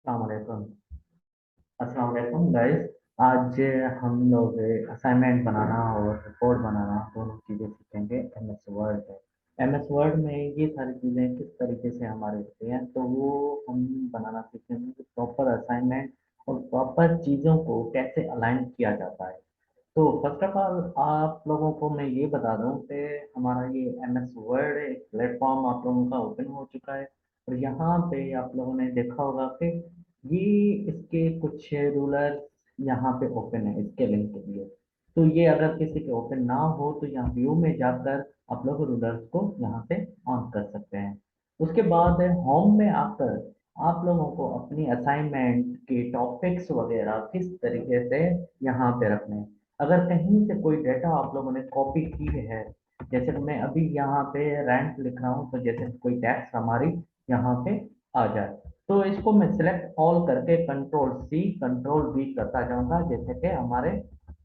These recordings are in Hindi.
अस्सलाम वालेकुम गाइस। आज हम लोग असाइनमेंट बनाना और रिपोर्ट बनाना दोनों चीज़ें सीखेंगे एमएस वर्ड में। एमएस वर्ड में ये सारी चीज़ें किस तरीके से हमारे होती हैं तो वो हम बनाना सीखेंगे कि प्रॉपर असाइनमेंट और प्रॉपर चीज़ों को कैसे अलाइन किया जाता है। तो फर्स्ट ऑफ ऑल आप लोगों को मैं ये बता दूं कि हमारा ये एमएस वर्ड एक प्लेटफॉर्म आप लोगों का ओपन हो चुका है। और यहाँ पे आप लोगों ने देखा होगा कि ये इसके कुछ रूलर यहाँ पे ओपन है इसके लिंक के लिए। तो ये अगर किसी के ओपन ना हो तो यहाँ व्यू में जाकर आप लोग रूलर्स को यहाँ पे ऑन कर सकते हैं। उसके बाद होम में आकर आप लोगों को अपनी असाइनमेंट के टॉपिक्स वगैरह किस तरीके से यहाँ पे रखने हैं। अगर कहीं से कोई डेटा आप लोगों ने कॉपी की है, जैसे कि मैं अभी यहाँ पे रैंक लिख रहा हूँ तो जैसे कोई टैक्स हमारी यहाँ पे आ जाए तो इसको मैं सिलेक्ट ऑल करके कंट्रोल सी कंट्रोल वी करता जाऊंगा जैसे कि हमारे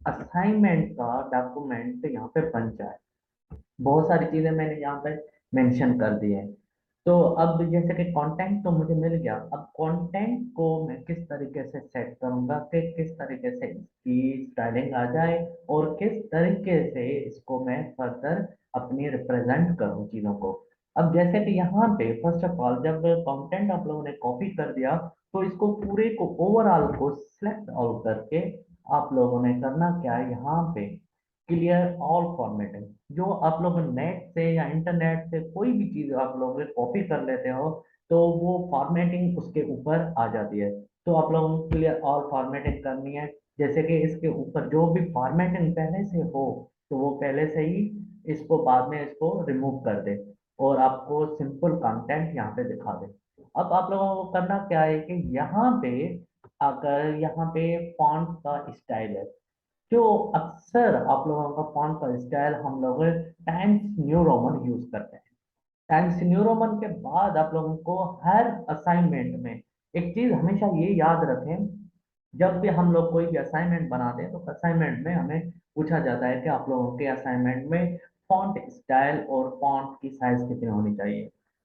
असाइनमेंट का डॉक्यूमेंट यहाँ पे बन जाए। बहुत सारी चीजें मैंने यहाँ पे मेंशन कर दी है। तो अब जैसे कि कंटेंट तो मुझे मिल गया, अब कंटेंट को मैं किस तरीके से सेट करूंगा कि किस तरीके से इसकी स्टाइलिंग आ जाए और किस तरीके से इसको मैं फर्दर अपनी रिप्रेजेंट करूं चीजों को। अब जैसे कि यहाँ पे फर्स्ट ऑफ ऑल जब कंटेंट आप लोगों ने कॉपी कर दिया तो इसको पूरे को ओवरऑल को सिलेक्ट ऑल करके आप लोगों ने करना क्या है, यहाँ पे क्लियर ऑल फॉर्मेटिंग। जो आप लोग नेट से या इंटरनेट से कोई भी चीज आप लोग कॉपी कर लेते हो तो वो फॉर्मेटिंग उसके ऊपर आ जाती है। तो आप लोगों को क्लियर ऑल फॉर्मेटिंग करनी है। जैसे कि इसके ऊपर जो भी फॉर्मेटिंग पहले से हो तो वो पहले से ही इसको बाद में इसको रिमूव कर दे और आपको सिंपल कंटेंट यहाँ पे दिखा दे। अब आप लोगों को करना क्या है कि यहाँ पे अगर यहाँ पे फॉन्ट का स्टाइल है, जो अक्सर आप लोगों का फॉन्ट का स्टाइल हम लोग टाइम्स न्यू रोमन यूज करते हैं। टाइम्स न्यू रोमन के बाद आप लोगों को हर असाइनमेंट में एक चीज हमेशा ये याद रखें, जब भी हम लोग कोई भी असाइनमेंट बनाते हैं तो असाइनमेंट में हमें पूछा जाता है कि आप लोगों के असाइनमेंट में फॉन्ट स्टाइल और फॉन्ट की साइज कितनी होनी चाहिए।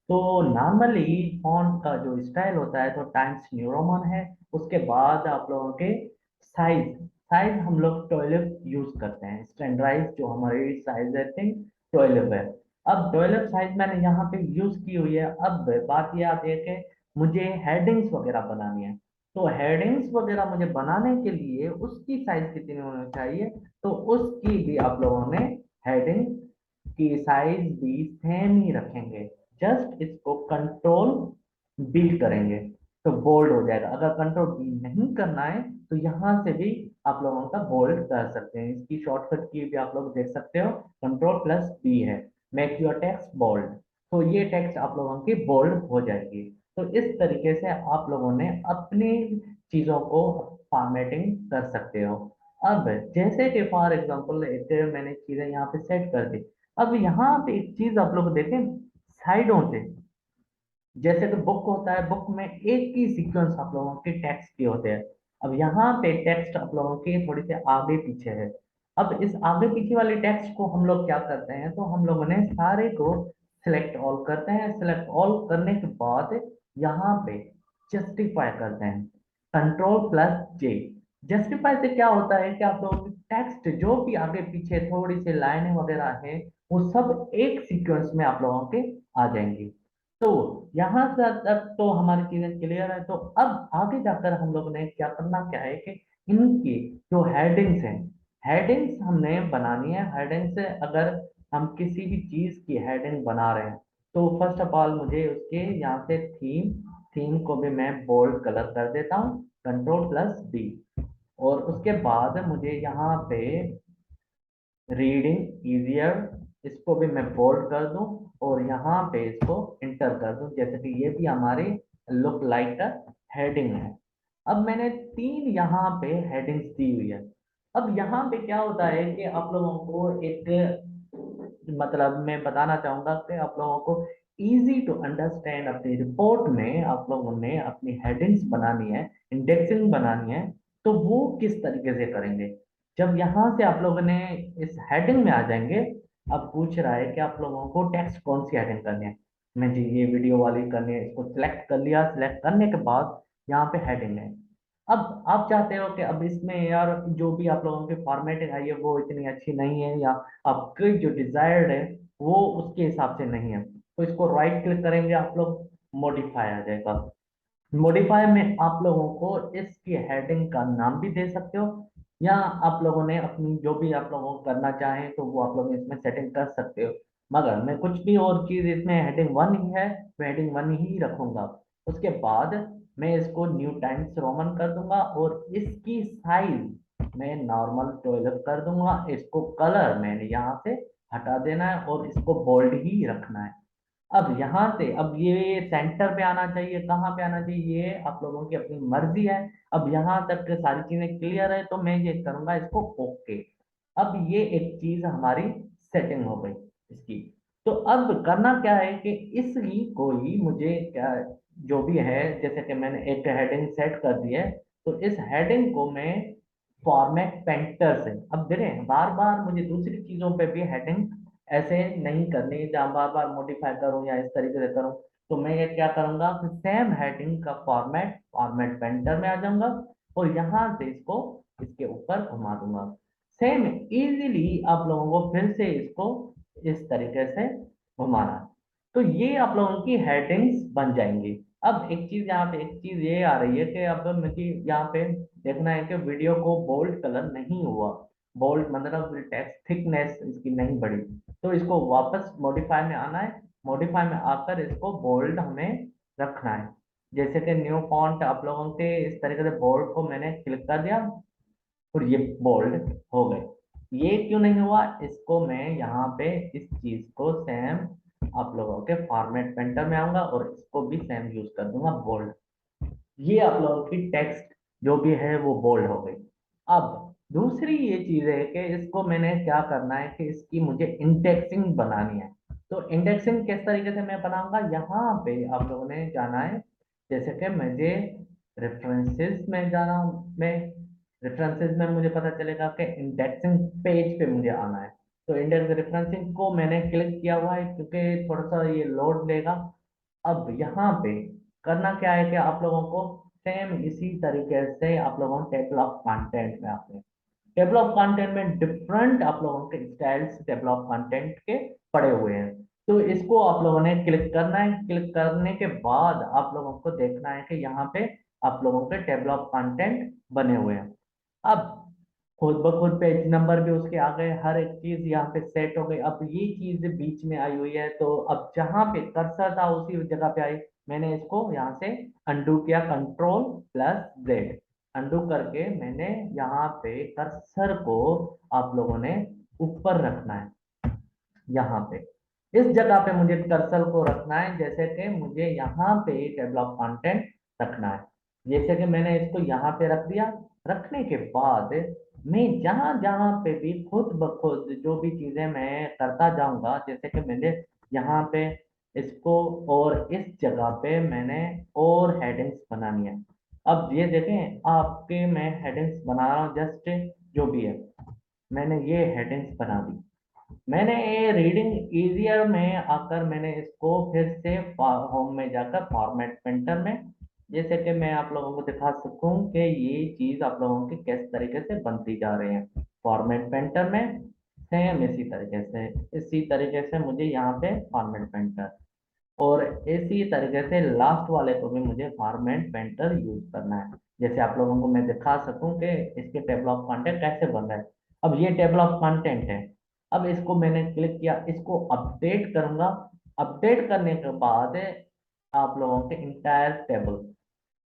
तो नॉर्मली फॉन्ट का जो स्टाइल होता है तो टाइम्स न्यू रोमन है। उसके बाद आप लोगों के साइज साइज हम लोग 12 यूज करते हैं। स्टैंडर्डाइज जो हमारी साइज है थिंक 12 है। अब 12 साइज मैंने यहाँ पे यूज की हुई है। अब बात ये आती है कि मुझे हेडिंग्स वगैरह बनानी है। तो हेडिंग्स वगैरह मुझे बनाने के लिए उसकी साइज कितनी होनी चाहिए, तो उसकी भी आप लोगों ने हेडिंग की साइज भी सेम ही रखेंगे। जस्ट इसको कंट्रोल बी करेंगे तो बोल्ड हो जाएगा। अगर कंट्रोल बी नहीं करना है तो यहाँ से भी आप लोगों का बोल्ड कर सकते हैं। इसकी शॉर्टकट की भी आप लोग देख सकते हो, कंट्रोल प्लस बी है, मेक योर टेक्स्ट बोल्ड। तो ये टेक्स्ट आप लोगों की बोल्ड हो जाएगी। तो इस तरीके से आप लोगों ने अपनी चीजों को फॉर्मेटिंग कर सकते हो। अब जैसे कि फॉर एग्जांपल एक मैंने चीजें यहाँ पे सेट कर दी। अब यहाँ पे एक चीज आप लोग देखें साइडों से, जैसे कि बुक होता है, बुक में एक ही सीक्वेंस आप लोगों के टेक्स्ट के होते हैं। अब यहाँ पे टेक्स्ट आप लोगों के थोड़ी से आगे पीछे है। अब इस आगे पीछे वाले टेक्स्ट को हम लोग क्या करते हैं, तो हम लोगों ने सारे को सिलेक्ट ऑल करते हैं। सिलेक्ट ऑल करने के बाद यहाँ पे जस्टिफाई करते हैं, कंट्रोल प्लस जे। जस्टिफाई से क्या होता है कि आप लोगों की टेक्स्ट जो भी आगे पीछे थोड़ी सी लाइनें वगैरह है वो सब एक सीक्वेंस में आप लोगों के आ जाएंगी। तो यहाँ से तक तो हमारी चीजें क्लियर है। तो अब आगे जाकर हम लोग ने क्या करना क्या है कि इनकी जो हेडिंग्स हैं, हेडिंग्स हमने बनानी है। हेडिंग से अगर हम किसी भी चीज की हेडिंग बना रहे हैं तो फर्स्ट ऑफ ऑल मुझे उसके यहाँ से थीम, थीम को भी मैं बोल्ड कलर कर देता हूँ, कंट्रोल प्लस डी। और उसके बाद मुझे यहाँ पे रीडिंग इजियर इसको भी मैं बोल्ड कर दूं और यहाँ पे इसको इंटर कर दूं, जैसे कि ये भी हमारी लुक लाइक का हेडिंग है। अब मैंने तीन यहाँ पे हेडिंग्स दी हुई है। अब यहाँ पे क्या होता है कि आप लोगों को एक मतलब मैं बताना चाहूंगा कि आप लोगों को इजी टू अंडरस्टैंड अपनी रिपोर्ट में आप लोगों ने अपनी हेडिंग्स बनानी है, इंडेक्सिंग बनानी है, तो वो किस तरीके से करेंगे। जब यहाँ से आप लोगों ने इस हेडिंग में आ जाएंगे, अब पूछ रहा है कि आप लोगों को टेक्स्ट कौन सी हेडिंग करनी है। मैं जी ये वीडियो वाली करनी है, इसको सिलेक्ट कर लिया। सिलेक्ट करने के बाद यहाँ पे हेडिंग है। अब आप चाहते हो कि अब इसमें यार जो भी आप लोगों की फॉर्मेटिंग आई है वो इतनी अच्छी नहीं है, या आपकी जो डिजायर्ड है वो उसके हिसाब से नहीं है, तो इसको राइट क्लिक करेंगे आप लोग, मॉडिफाई आ जाएगा। मॉडिफाई में आप लोगों को इसकी हेडिंग का नाम भी दे सकते हो, या आप लोगों ने अपनी जो भी आप लोगों को करना चाहें तो वो आप लोग इसमें सेटिंग कर सकते हो। मगर मैं कुछ भी और चीज इसमें हेडिंग वन ही है, मैं हेडिंग वन ही रखूंगा। उसके बाद मैं इसको न्यू टाइम्स रोमन कर दूंगा, और इसकी साइज मैं नॉर्मल 12 कर दूंगा। इसको कलर मैंने यहाँ से हटा देना है और इसको बोल्ड ही रखना है। अब यहाँ से अब ये सेंटर पे आना चाहिए, कहाँ पे आना चाहिए, ये आप लोगों की अपनी मर्जी है। अब यहाँ तक के सारी चीजें क्लियर है तो मैं ये करूंगा इसको ओके। अब ये एक चीज हमारी सेटिंग हो गई इसकी। तो अब करना क्या है कि इसकी कोई मुझे क्या, जो भी है, जैसे कि मैंने एक हेडिंग सेट कर दी है, तो इस हेडिंग को मैं फॉर्मेट पेंटर से, अब देखें बार बार मुझे दूसरी चीजों पे भी हेडिंग ऐसे नहीं करनी जहाँ बार बार मॉडिफाई करूँ या इस तरीके से करूँ। तो मैं ये क्या करूंगा कि सेम हेडिंग का फॉर्मेट फॉर्मेट पेंटर में आ जाऊंगा, और यहाँ से इसको इसके ऊपर घुमा दूंगा। सेम इजीली आप लोगों को फिर से इसको इस तरीके से घुमाना है। तो ये आप लोगों की हेडिंग्स बन जाएंगी। अब एक चीज यहाँ पे, एक चीज ये आ रही है कि अब मुझे यहाँ पे देखना है कि वीडियो को बोल्ड कलर नहीं हुआ, बोल्ड मतलब टेक्स्ट थिकनेस इसकी नहीं बढ़ी। तो इसको वापस मॉडिफाई में आना है, मॉडिफाई में आकर इसको बोल्ड हमें रखना है। जैसे कि न्यू फॉन्ट आप लोगों के इस तरीके से बोल्ड को मैंने क्लिक कर दिया और ये बोल्ड हो गए। ये क्यों नहीं हुआ, इसको मैं यहाँ पे इस चीज को सेम आप लोगों के फॉर्मेट पेंटर में आऊंगा और इसको भी सेम यूज कर दूंगा बोल्ड। ये आप लोगों की टेक्स्ट जो भी है वो बोल्ड हो गई। अब दूसरी ये चीज है कि इसको मैंने क्या करना है कि इसकी मुझे इंडेक्सिंग बनानी है। तो इंडेक्सिंग किस तरीके से मैं बनाऊंगा, यहाँ पे आप लोगों ने जाना है, जैसे कि मुझे रेफरेंसेस में जाना हूँ, मैं रेफरेंसेस में मुझे पता चलेगा कि इंडेक्सिंग पेज पे मुझे आना है। तो इंडेक्स रेफरेंसिंग को मैंने क्लिक किया हुआ है क्योंकि थोड़ा सा ये लोड लेगा। अब यहाँ पे करना क्या है कि आप लोगों को सेम इसी तरीके से आप लोगों को टेबल ऑफ कंटेंट में आते हैं। टेबल ऑफ कंटेंट में डिफरेंट आप लोगों के स्टाइल्स टेबल ऑफ कंटेंट के पड़े हुए हैं। तो इसको आप लोगों ने क्लिक करना है, क्लिक करने के बाद आप लोगों को देखना है कि यहाँ पे आप लोगों के टेबल ऑफ कंटेंट बने हुए हैं। अब खुद ब खुद पेज नंबर भी उसके आ गए, हर एक चीज यहाँ पे सेट हो गई। अब ये चीज बीच में आई हुई है, तो अब जहाँ पे कर्सर था उसी जगह पे आई। मैंने इसको यहाँ से अनडू किया, कंट्रोल प्लस जेड, अनडू करके मैंने यहाँ पे कर्सर को आप लोगों ने ऊपर रखना है। यहाँ पे इस जगह पे मुझे कर्सर को रखना है, जैसे कि मुझे यहाँ पे टेबल ऑफ कंटेंट रखना है। जैसे कि मैंने इसको यहाँ पे रख दिया। रखने के बाद मैं जहाँ जहाँ पे भी खुद ब खुद जो भी चीजें मैं करता जाऊंगा, जैसे कि मैंने यहाँ पे इसको, और इस जगह पे मैंने और हेडिंग्स बनानी है। अब ये देखें आपके मैं हेडिंग्स बना रहा हूँ, जस्ट जो भी है मैंने ये हेडिंग्स बना दी। मैंने ये रीडिंग इजियर में आकर मैंने इसको फिर से होम में जाकर फॉर्मेट पेंटर में, जैसे कि मैं आप लोगों को दिखा सकूं कि ये चीज आप लोगों की किस तरीके से बनती जा रही है फॉर्मेट पेंटर में। सेम इसी तरीके से मुझे यहाँ पे फॉर्मेट पेंटर, और इसी तरीके से लास्ट वाले को भी मुझे फॉर्मेट पेंटर यूज करना है, जैसे आप लोगों को मैं दिखा सकूं कि इसके टेबल ऑफ कंटेंट कैसे बन रहा है। अब ये टेबल ऑफ कंटेंट है। अब इसको मैंने क्लिक किया, इसको अपडेट करूंगा। अपडेट करने के बाद आप लोगों के इंटायर टेबल,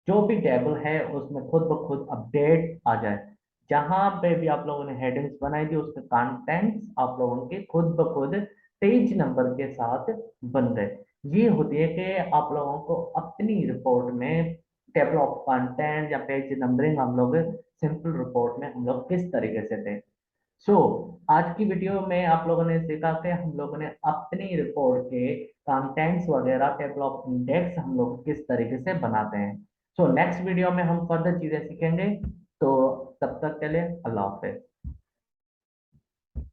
जो भी टेबल है उसमें खुद ब खुद अपडेट आ जाए। जहां पे भी आप लोगों ने हेडिंग्स बनाई थी उसके कंटेंट्स आप लोगों के खुद ब खुद पेज नंबर के साथ बन रहे। ये होती है कि आप लोगों को अपनी रिपोर्ट में टेबल ऑफ कंटेंट या पेज नंबरिंग हम लोग सिंपल रिपोर्ट में हम लोग किस तरीके से दें। सो आज की वीडियो में आप लोगों ने सीखा कि हम लोगों ने अपनी रिपोर्ट के कंटेंट्स वगैरह टेबल ऑफ इंडेक्स हम लोग किस तरीके से बनाते हैं। सो नेक्स्ट वीडियो में हम फर्दर चीजें सीखेंगे। तो तब तक के लिए अल्लाह हाफिज।